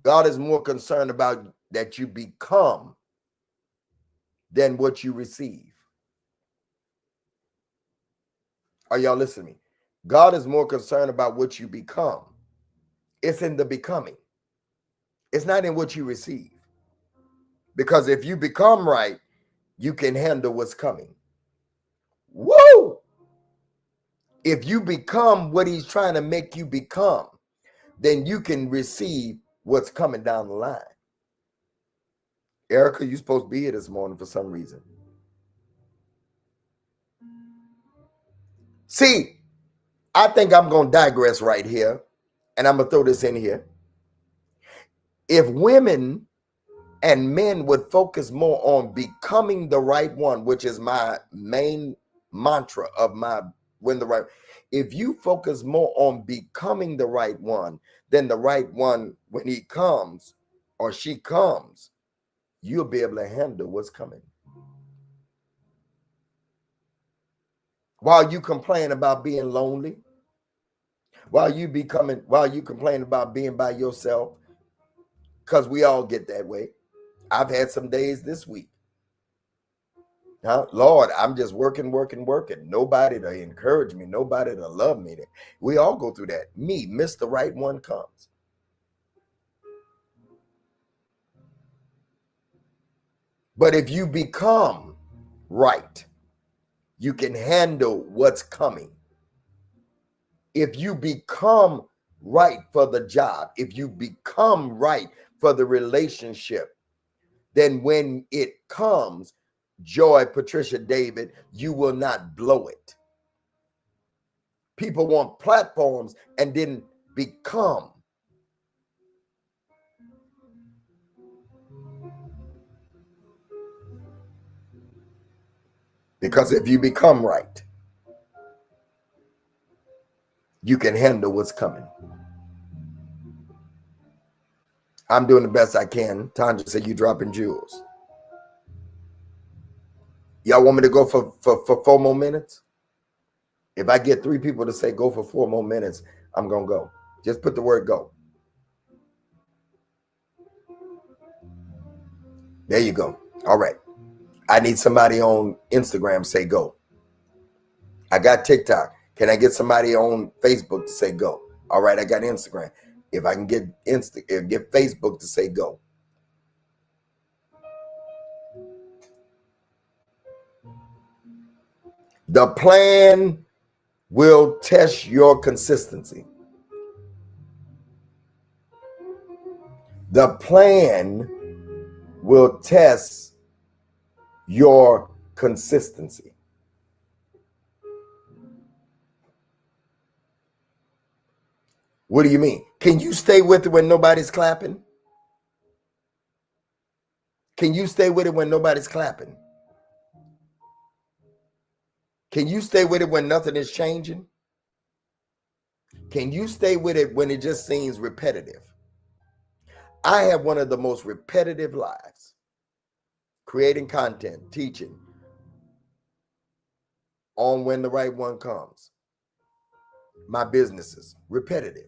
God is more concerned about that you become than what you receive. Are y'all listening to me? God is more concerned about what you become. It's in the becoming. It's not in what you receive. Because if you become right, you can handle what's coming. Woo! If you become what he's trying to make you become, then you can receive what's coming down the line. Erica, you're supposed to be here this morning for some reason. See, I think I'm going to digress right here, and I'm going to throw this in here. If women and men would focus more on becoming the right one, which is my main mantra of my when the right, if you focus more on becoming the right one than the right one when he comes or she comes, you'll be able to handle what's coming. While you complain about being lonely, while you complain about being by yourself, because we all get that way. I've had some days this week. Lord, I'm just working. Nobody to encourage me, nobody to love me. We all go through that. Me, miss the right one comes. But if you become right, you can handle what's coming. If you become right for the job, if you become right for the relationship, then when it comes, Joy, Patricia, David, you will not blow it. People want platforms and didn't become. Because if you become right, you can handle what's coming. I'm doing the best I can. Tanja said you dropping jewels. Y'all want me to go for 4 more minutes? If I get 3 people to say go for 4 more minutes, I'm going to go. Just put the word go. There you go. All right. I need somebody on Instagram say go. I got TikTok. Can I get somebody on Facebook to say go? All right, I got Instagram. If I can get Facebook to say go. The plan will test your consistency. The plan will test your consistency. What do you mean? Can you stay with it when nobody's clapping? Can you stay with it when nobody's clapping? Can you stay with it when nothing is changing? Can you stay with it when it just seems repetitive? I have one of the most repetitive lives. Creating content, teaching on when the right one comes. My businesses, repetitive.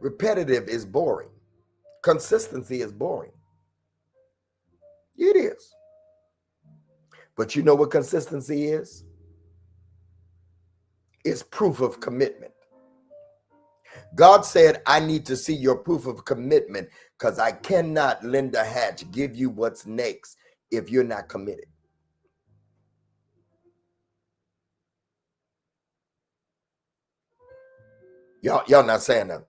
Repetitive is boring. Consistency is boring. It is. But you know what consistency is? It's proof of commitment. God said, I need to see your proof of commitment because I cannot, Linda Hatch, give you what's next if you're not committed. Y'all not saying that.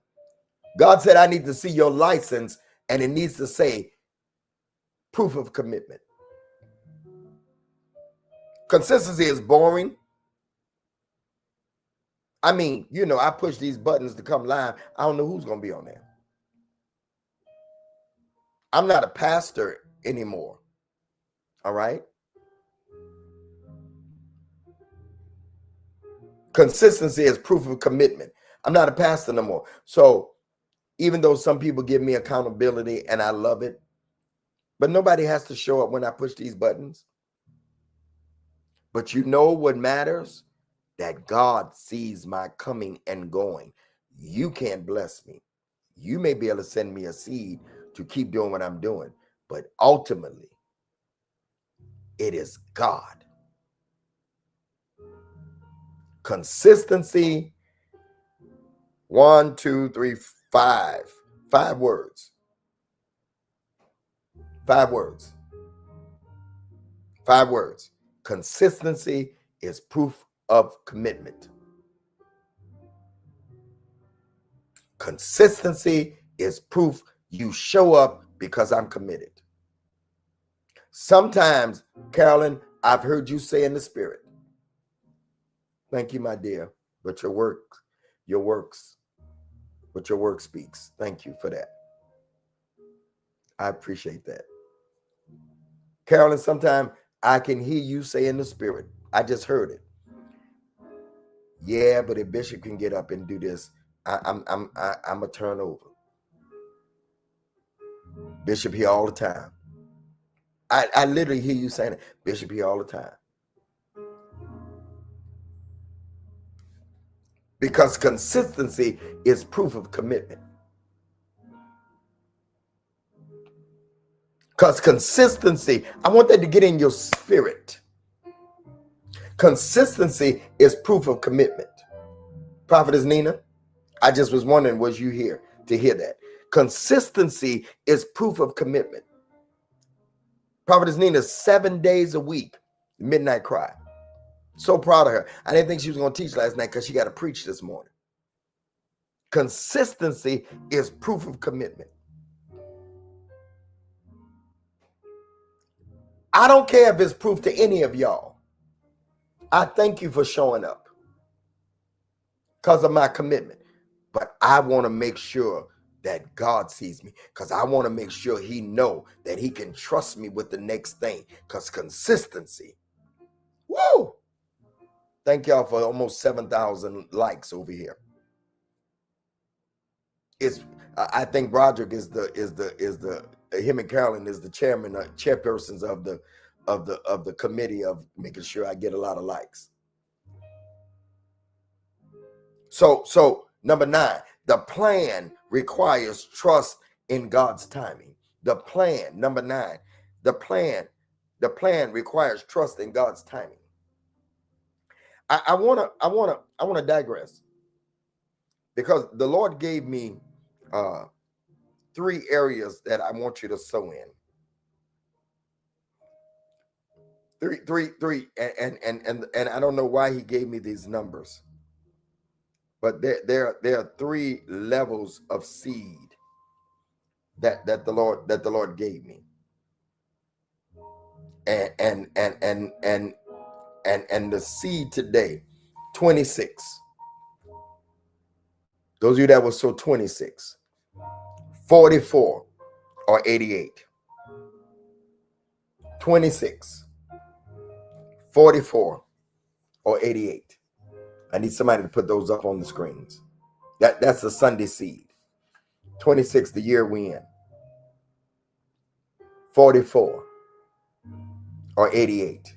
God said, I need to see your license and it needs to say proof of commitment. Consistency is boring. I mean, you know, I push these buttons to come live. I don't know who's going to be on there. I'm not a pastor anymore. All right. Consistency is proof of commitment. I'm not a pastor no more. So even though some people give me accountability and I love it, but nobody has to show up when I push these buttons. But you know what matters? That God sees my coming and going. You can't bless me. You may be able to send me a seed to keep doing what I'm doing, but ultimately, it is God. Consistency. 1, 2, 3, 5. 5 words. 5 words. 5 words. Consistency is proof of commitment. Consistency is proof you show up because I'm committed. Sometimes, Carolyn, I've heard you say in the spirit, thank you, my dear, but your work speaks. Thank you for that. I appreciate that. Carolyn, sometimes I can hear you say in the spirit, I just heard it. Yeah, but if Bishop can get up and do this, I'm a turnover. Bishop here all the time. I literally hear you saying it. Bishop here all the time. Because consistency is proof of commitment. Because consistency, I want that to get in your spirit. Consistency is proof of commitment. Prophetess Nina, I just was wondering, was you here to hear that? Consistency is proof of commitment. Prophetess Nina, 7 days a week, midnight cry. So proud of her. I didn't think she was going to teach last night because she got to preach this morning. Consistency is proof of commitment. I don't care if it's proof to any of y'all. I thank you for showing up because of my commitment. But I want to make sure that God sees me because I want to make sure he know that he can trust me with the next thing because consistency. Woo! Thank y'all for almost 7,000 likes over here. It's I think Broderick is the him and Carolyn is the chairpersons of the committee of making sure I get a lot of likes. So number 9, the plan requires trust in God's timing. The plan, number 9, the plan requires trust in God's timing. I wanna digress, because the Lord gave me 3 areas that I want you to sow in. Three, and I don't know why He gave me these numbers, but there are 3 levels of seed that the Lord gave me, and the seed today, 26. Those of you that were so 26, 44, or 88. 26, 44, or 88. I need somebody to put those up on the screens. That's the Sunday seed. 26, the year we in. 44, or 88.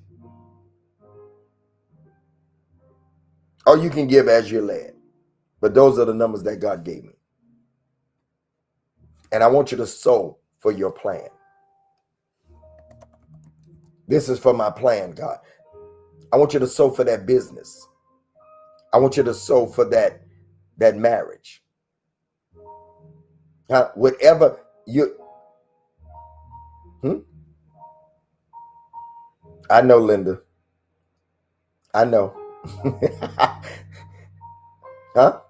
Or you can give as you're led. But those are the numbers that God gave me. And I want you to sow for your plan. This is for my plan, God. I want you to sow for that business. I want you to sow for that marriage. Whatever you... I know, Linda. I know. Huh?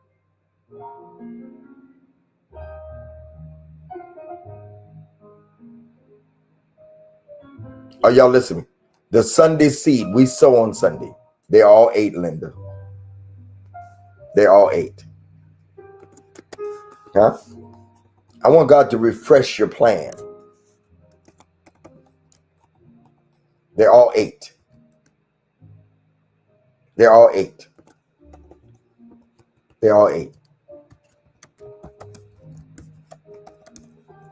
Are y'all listening? The Sunday seed we sow on Sunday. They're all 8, Linda. They're all 8. Huh? I want God to refresh your plan. They're all 8. They're all 8. They're all 8.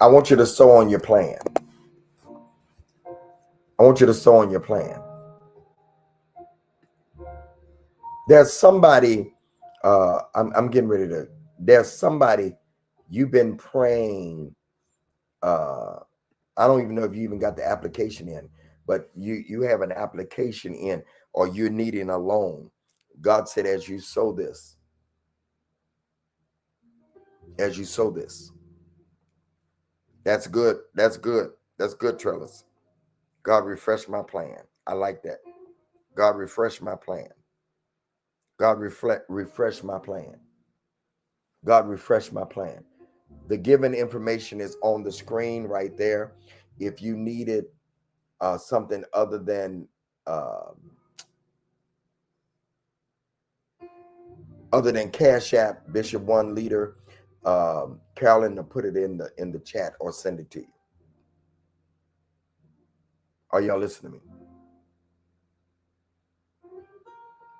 I want you to sow on your plan. I want you to sow on your plan. There's somebody, I'm getting ready to, there's somebody you've been praying. I don't even know if you even got the application in, but you have an application in, or you're needing a loan. God said, as you sow this, that's good. That's good. That's good, Trellis. God, refresh my plan. I like that. God, refresh my plan. God, refresh my plan. God, refresh my plan. The given information is on the screen right there. If you needed something other than Cash App, Bishop One Leader, Carolyn will put it in the chat or send it to you. Are y'all listening to me?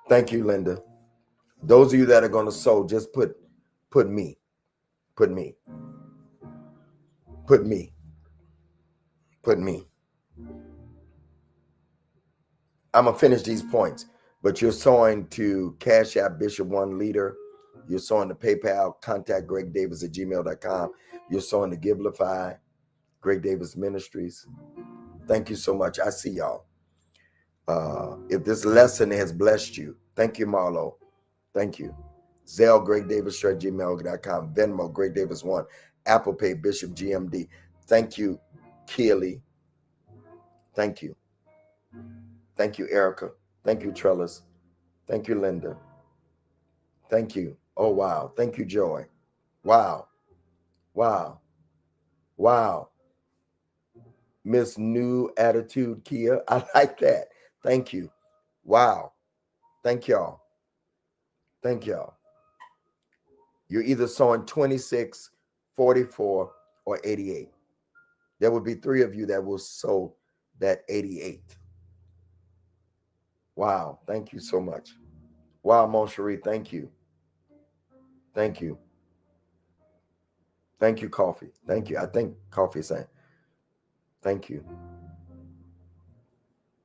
Thank you, Linda. Those of you that are going to sow, just put me. Put me. Put me. Put me. I'm going to finish these points, but you're sowing to Cash App Bishop One Leader. You're sowing to PayPal, contact gregdavis@gmail.com. You're sowing to Givelify, Greg Davis Ministries. Thank you so much. I see y'all. If this lesson has blessed you, thank you, Marlo. Thank you. Zelle, gregdavis@gmail.com. Venmo, Greg Davis 1. Apple Pay, Bishop GMD. Thank you, Keely. Thank you. Thank you, Erica. Thank you, Trellis. Thank you, Linda. Thank you. Oh, wow. Thank you, Joy. Wow. Wow. Wow. Miss New Attitude, Kia. I like that. Thank you. Wow. Thank y'all. Thank y'all. You're either sowing 26, 44, or 88. There will be 3 of you that will sow that 88. Wow. Thank you so much. Wow, Moncherie. Thank you. Thank you. Thank you, Coffee. Thank you. I think Coffee is saying thank you.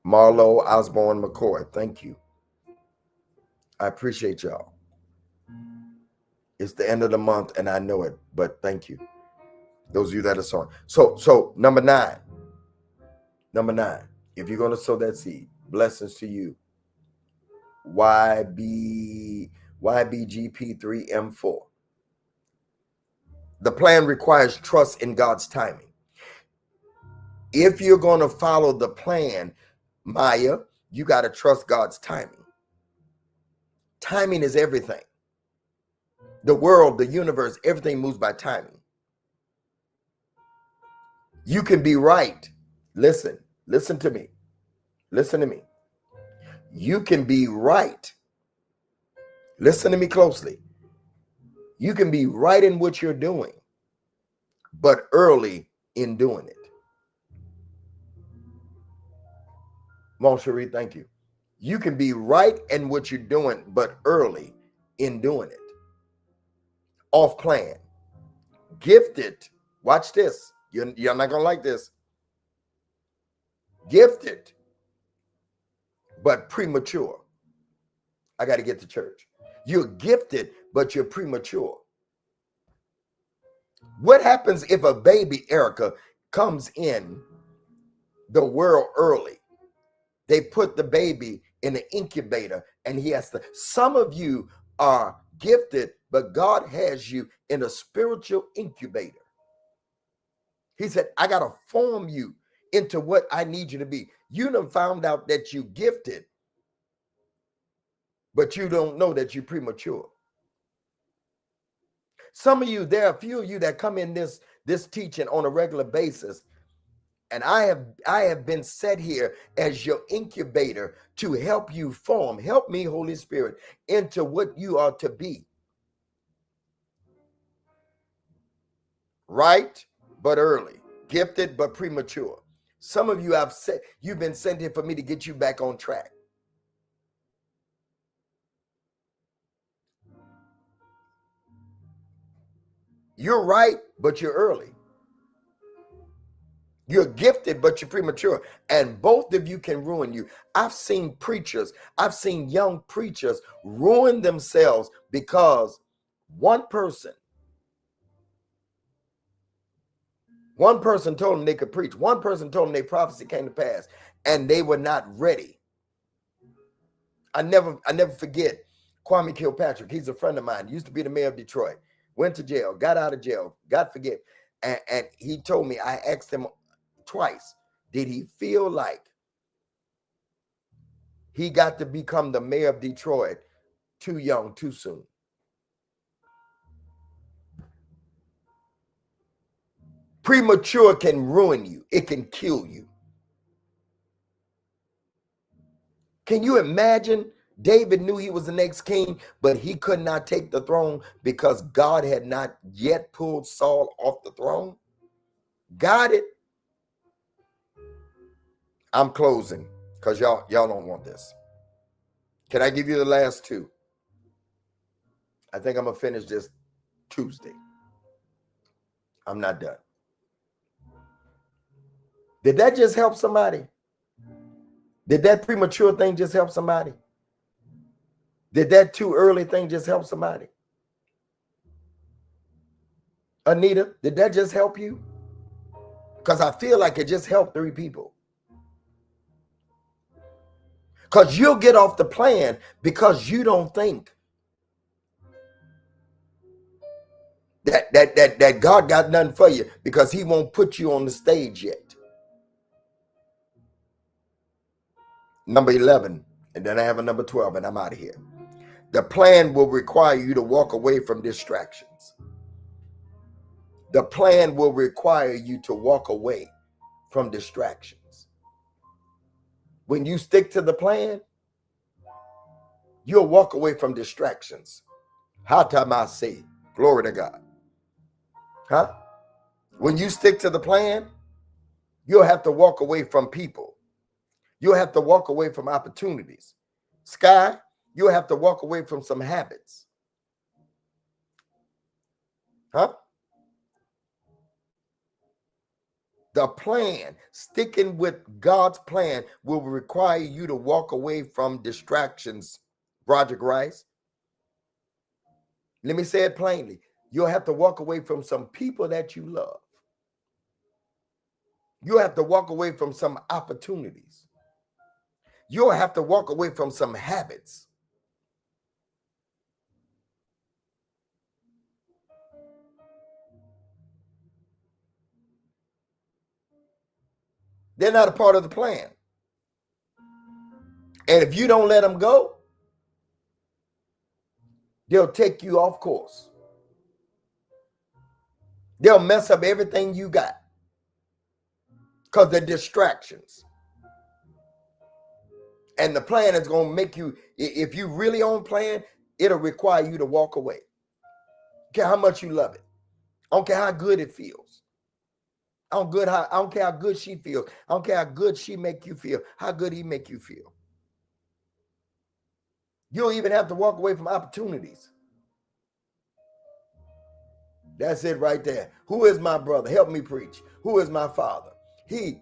Marlo Osborne McCoy, thank you. I appreciate y'all. It's the end of the month and I know it, but thank you. Those of you that are sowing. So number nine, if you're going to sow that seed, blessings to you. YBGP3M4. The plan requires trust in God's timing. If you're going to follow the plan, Maya, you got to trust God's timing. Timing is everything. The world, the universe, everything moves by timing. You can be right. Listen to me. Listen to me. You can be right. Listen to me closely. You can be right in what you're doing, but early in doing it. Mon Cherie, thank you. You can be right in what you're doing, but early in doing it. Off plan. Gifted. Watch this. You're not going to like this. Gifted, but premature. I got to get to church. You're gifted, but you're premature. What happens if a baby, Erica, comes in the world early? They put the baby in an incubator and he has to. Some of you are gifted, but God has you in a spiritual incubator. He said, I got to form you into what I need you to be. You done found out that you gifted, but you don't know that you're premature. Some of you, there are a few of you that come in this teaching on a regular basis. And I have been set here as your incubator to help you form. Help me, Holy Spirit, into what you are to be. Right, but early. Gifted, but premature. Some of you you've been sent here for me to get you back on track. You're right, but you're early. You're gifted, but you're premature. And both of you can ruin you. I've seen preachers, I've seen young preachers ruin themselves because one person told them they could preach. One person told them their prophecy came to pass, and they were not ready. I never forget Kwame Kilpatrick. He's a friend of mine. He used to be the mayor of Detroit. Went to jail, got out of jail, got forgiven. And he told me, I asked him twice, did he feel like he got to become the mayor of Detroit too young, too soon? Premature can ruin you. It can kill you. Can you imagine? David knew he was the next king, but he could not take the throne because God had not yet pulled Saul off the throne. Got it? I'm closing because y'all don't want this. Can I give you the last two? I think I'm going to finish this Tuesday. I'm not done. Did that just help somebody? Did that premature thing just help somebody? Did that too early thing just help somebody? Anita, did that just help you? Because I feel like it just helped 3 people. Because you'll get off the plan because you don't think that God got nothing for you because he won't put you on the stage yet. Number 11, and then I have a number 12, and I'm out of here. The plan will require you to walk away from distractions. The plan will require you to walk away from distractions. When you stick to the plan, you'll walk away from distractions. Hatamase, glory to God. Huh? When you stick to the plan, you'll have to walk away from people. You'll have to walk away from opportunities. Sky, you'll have to walk away from some habits. Huh? The plan, sticking with God's plan, will require you to walk away from distractions. Broderick Rice, let me say it plainly. You'll have to walk away from some people that you love. You'll have to walk away from some opportunities. You'll have to walk away from some habits. They're not a part of the plan. And if you don't let them go, they'll take you off course. They'll mess up everything you got because they're distractions. And the plan is going to make you, if you really on plan, it'll require you to walk away. I don't care how much you love it. I don't care how good it feels. I don't care how good she feels. I don't care how good she make you feel, how good he make you feel. You'll even have to walk away from opportunities. That's it right there. Who is my brother? Help me preach. Who is my father? He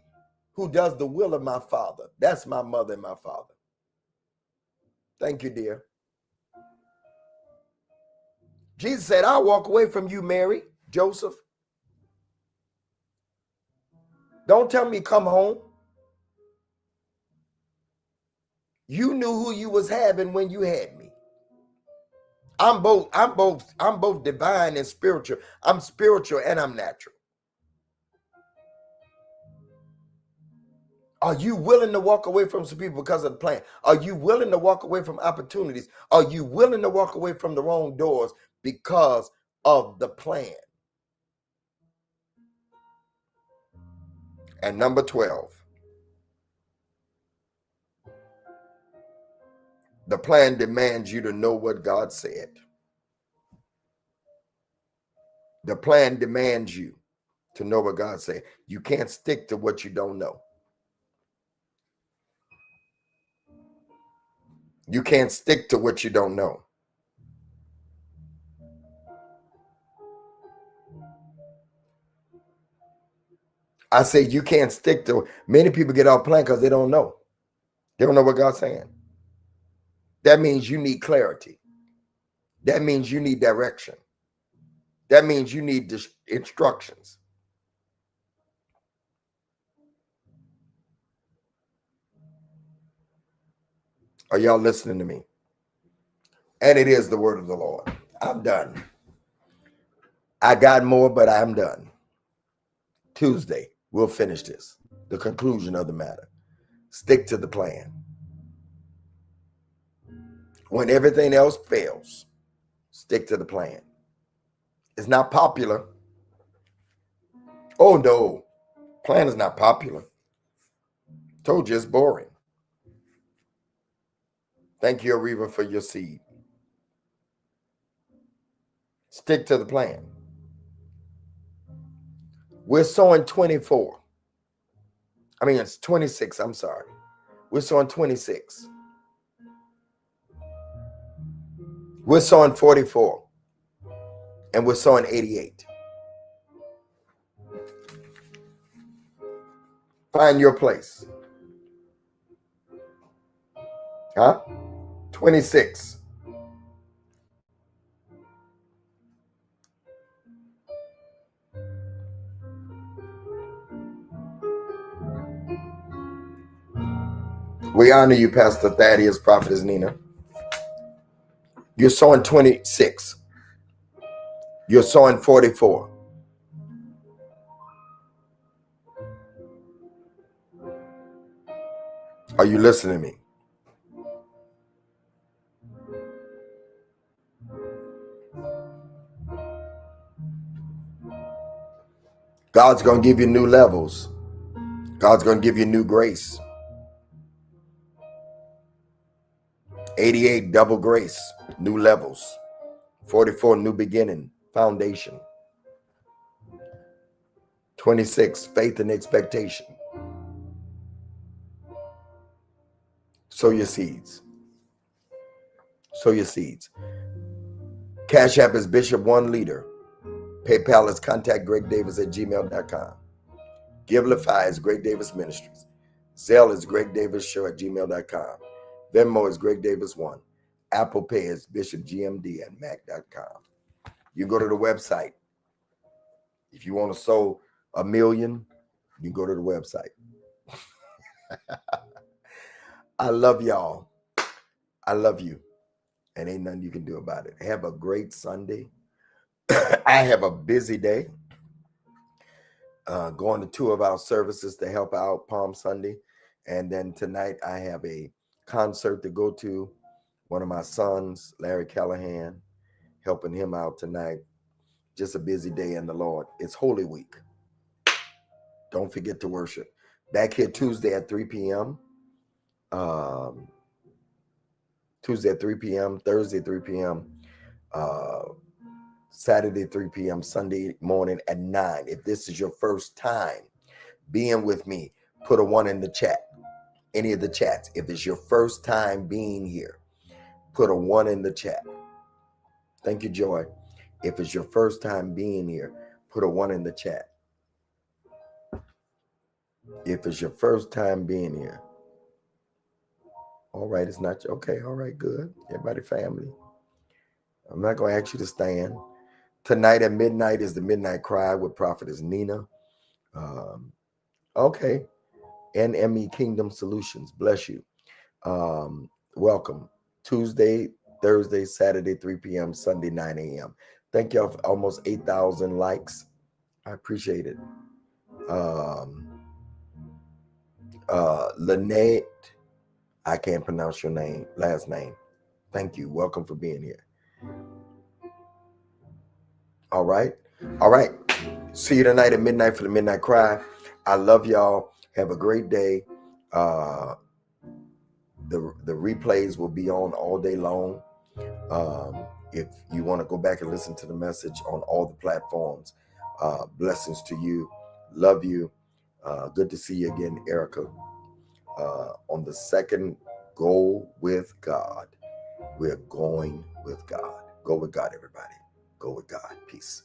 who does the will of my father. That's my mother and my father. Thank you, dear. Jesus said, I'll walk away from you, Mary, Joseph. Don't tell me come home. You knew who you was having when you had me. I'm both divine and spiritual. I'm spiritual and I'm natural. Are you willing to walk away from some people because of the plan? Are you willing to walk away from opportunities? Are you willing to walk away from the wrong doors because of the plan? And number 12, the plan demands you to know what God said. The plan demands you to know what God said. You can't stick to what you don't know. You can't stick to what you don't know. I say you can't stick to. Many people get off plan because they don't know. They don't know what God's saying. That means you need clarity. That means you need direction. That means you need instructions. Are y'all listening to me? And it is the word of the Lord. I'm done. I got more, but I'm done. Tuesday, we'll finish this. The conclusion of the matter. Stick to the plan. When everything else fails, stick to the plan. It's not popular. Oh no, plan is not popular. Told you it's boring. Thank you, Ariva, for your seed. Stick to the plan. We're sowing 24. I mean, it's 26. I'm sorry. We're sowing 26. We're sowing 44. And we're sowing 88. Find your place. Huh? 26. We honor you, Pastor Thaddeus, Prophetess Nina. You're sowing 26. You're sowing 44. Are you listening to me? God's going to give you new levels. God's going to give you new grace. 88, double grace, new levels. 44, new beginning, foundation. 26, faith and expectation. Sow your seeds. Sow your seeds. Cash App is Bishop One Leader. PayPal is contactgregdavis@gmail.com. Givelify is Greg Davis Ministries. Zelle is gregdavisshow@gmail.com. Venmo is Greg Davis 1. Apple Pay is bishopgmd@mac.com. You go to the website. If you want to sow $1 million, you go to the website. I love y'all. I love you. And ain't nothing you can do about it. Have a great Sunday. I have a busy day. Going to 2 of our services to help out Palm Sunday. And then tonight I have a concert to go to. One of my sons, Larry Callahan, helping him out tonight. Just a busy day in the Lord. It's Holy Week. Don't forget to worship. Back here Tuesday at 3 p.m. Tuesday at 3 p.m., Thursday at 3 p.m., Saturday 3 p.m., Sunday morning at 9. If this is your first time being with me, put a 1 in the chat. Any of the chats. If it's your first time being here, put a 1 in the chat. Thank you, Joy. If it's your first time being here, put a 1 in the chat. If it's your first time being here. All right, it's not okay. All right, good. Everybody, family. I'm not going to ask you to stand. Tonight at midnight is the Midnight Cry with Prophetess Nina. Okay. NME Kingdom Solutions. Bless you. Welcome. Tuesday, Thursday, Saturday, 3 p.m., Sunday, 9 a.m. Thank y'all for almost 8,000 likes. I appreciate it. Lynette, I can't pronounce your last name. Thank you. Welcome for being here. All right. See you tonight at midnight for the Midnight Cry. I love y'all. Have a great day. The replays will be on all day long. If you want to go back and listen to the message on all the platforms, blessings to you. Love you. Good to see you again, Erica. On the second, go with God. We're going with God. Go with God, everybody. Go with God. Peace.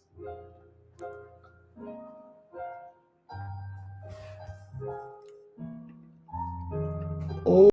Oh.